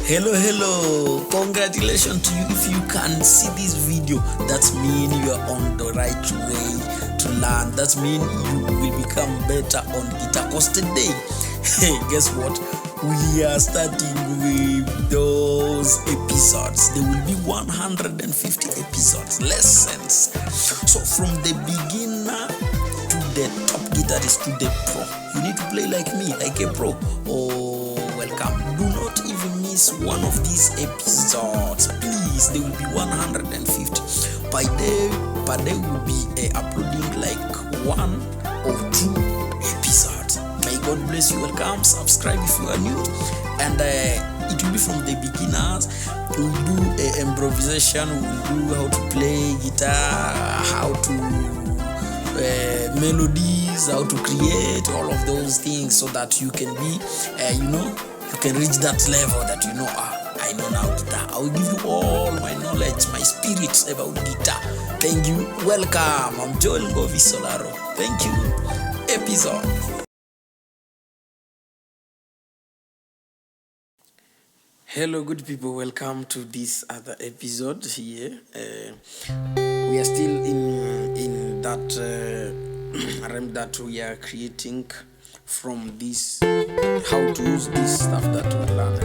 Hello, congratulations to you. If you can see this video, that means you are on the right way to learn. That means you will become better on guitar. Cause today, hey, guess what, we are starting with those episodes. There will be 150 episodes, lessons. So from the beginner to the top guitarist to the pro, you need to play like me, like a pro. Oh, welcome. Do not even miss one of these episodes, please. There will be 150 per day will be uploading like 1 or 2 episodes. May God bless you. Welcome, subscribe if you are new, and it will be from the beginners. We will do improvisation, we will do how to play guitar, how to melodies, how to create all of those things, so that you can be you can reach that level that I know now guitar. I will give you all my knowledge, my spirits about guitar. Thank you. Welcome. I'm Joel Ngovi Solaro. Thank you. Episode. Hello, good people. Welcome to this other episode here. We are still in that realm that we are creating from this, how to use this stuff that we learned.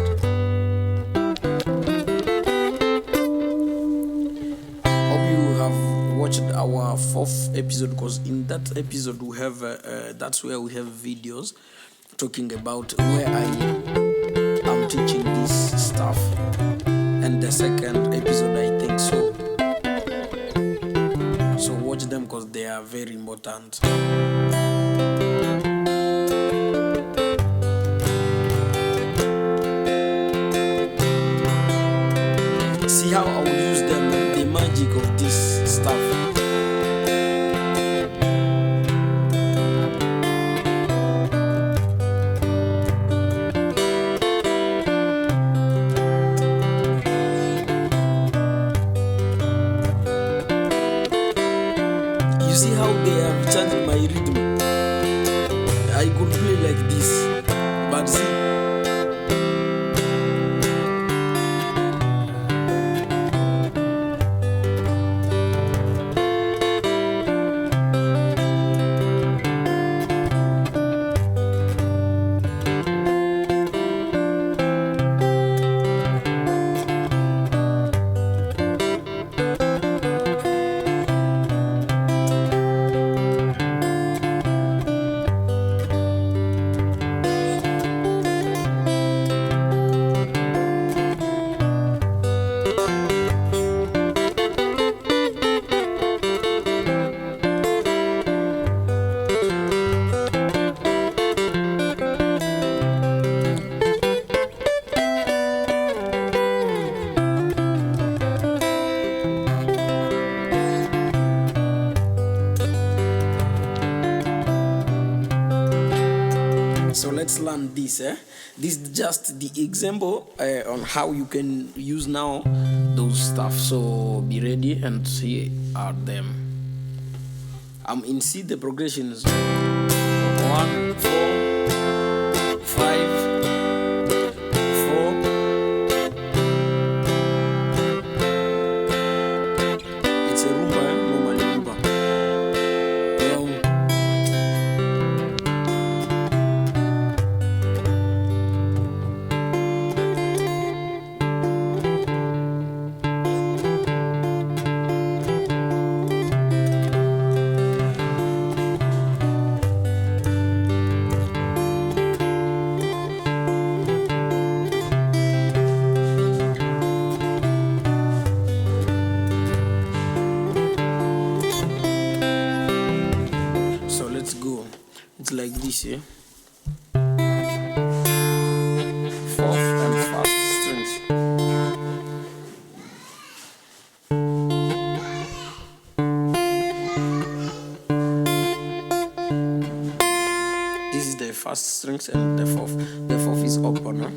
Hope you have watched our 4th episode, because in that episode we have that's where we have videos talking about where I am teaching this stuff, and the second episode I think so watch them because they are very important. See how I will use the magic of this stuff. You see how they have changed my rhythm. I could play like this, but see. So let's learn this. This is just the example on how you can use now those stuff. So be ready, and here are them. I'm in C. The progression is 1, 4, 5, 4. It's a rumba, normally rumba. It's like this, yeah. 4th and 1st strings. This is the 1st strings and the 4th. The 4th is open, huh?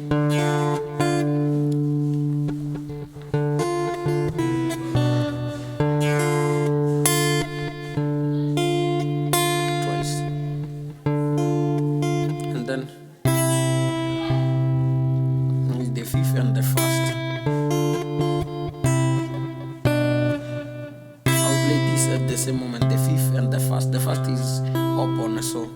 The 5th and the 4th. on so.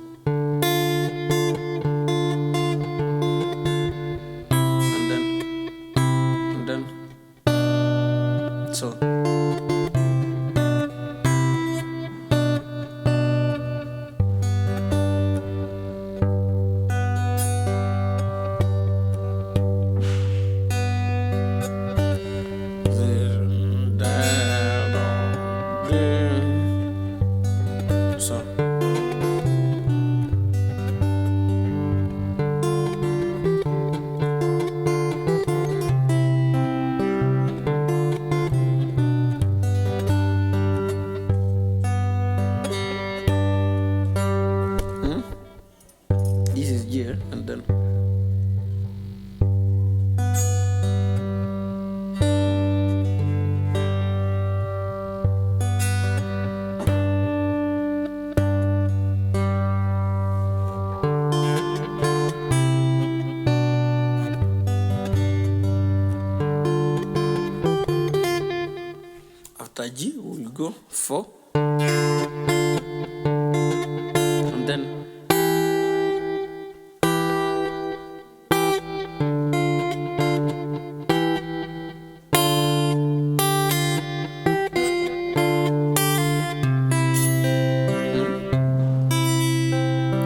And then so. So. This is year and then after G we'll go 4 and then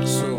so.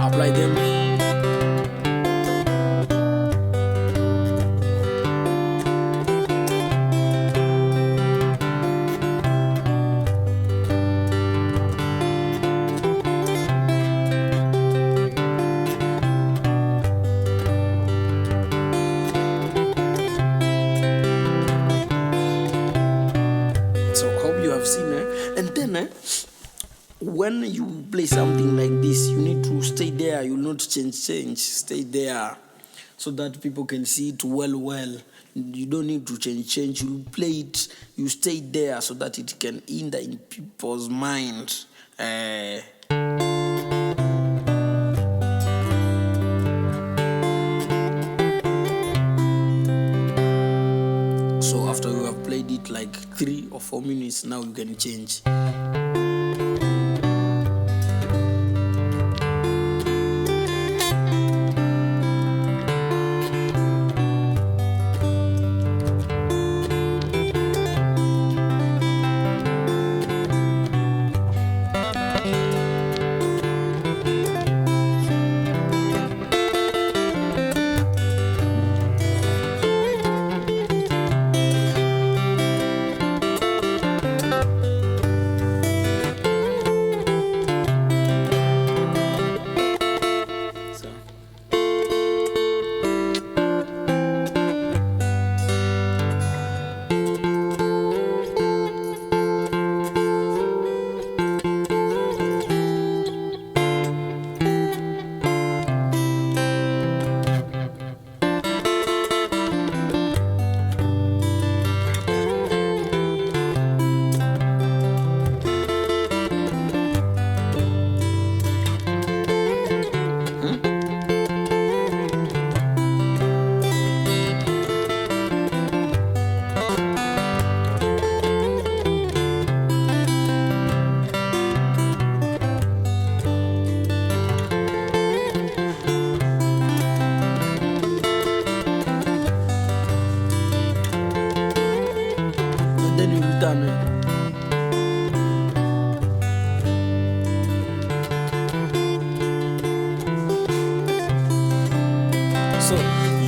Apply them. So hope you have seen it. And then when you play something like this, you need to stay there. You will not change. Stay there so that people can see it well. You don't need to change. You play it. You stay there so that it can enter in people's mind. So after you have played it like 3 or 4 minutes, now you can change.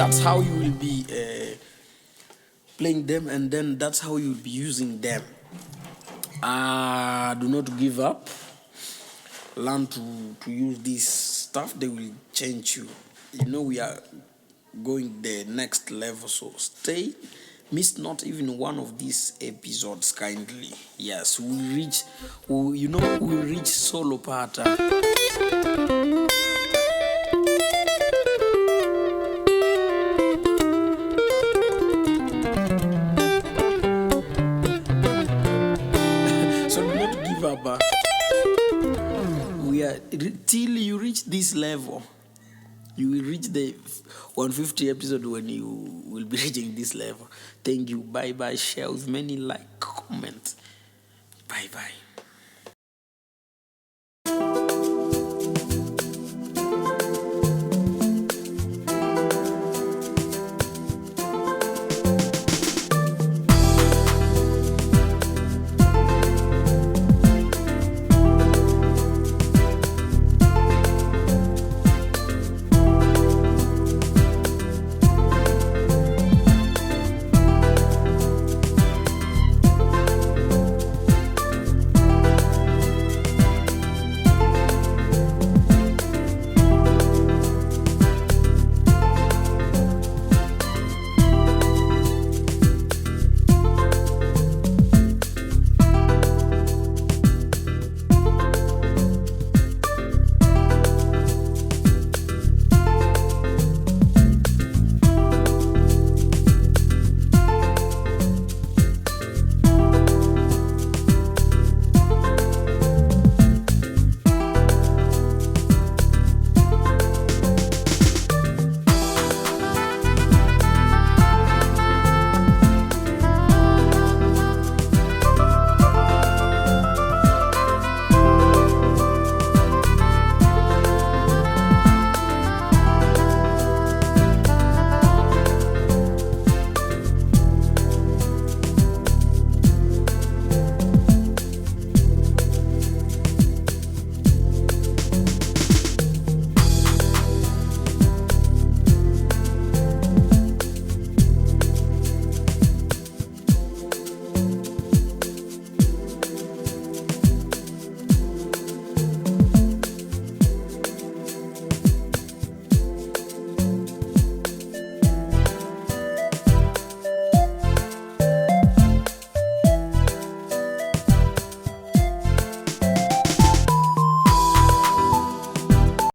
that's how you will be playing them, and then that's how you'll be using them. Do not give up. Learn to use this stuff. They will change you. We are going the next level, so stay. Miss not even one of these episodes kindly. Yes, we reach solo part. So do not give up. Till you reach this level. You will reach the 150 episode when you will be reaching this level. Thank you. Bye bye. Share with many, like, comment. Bye bye.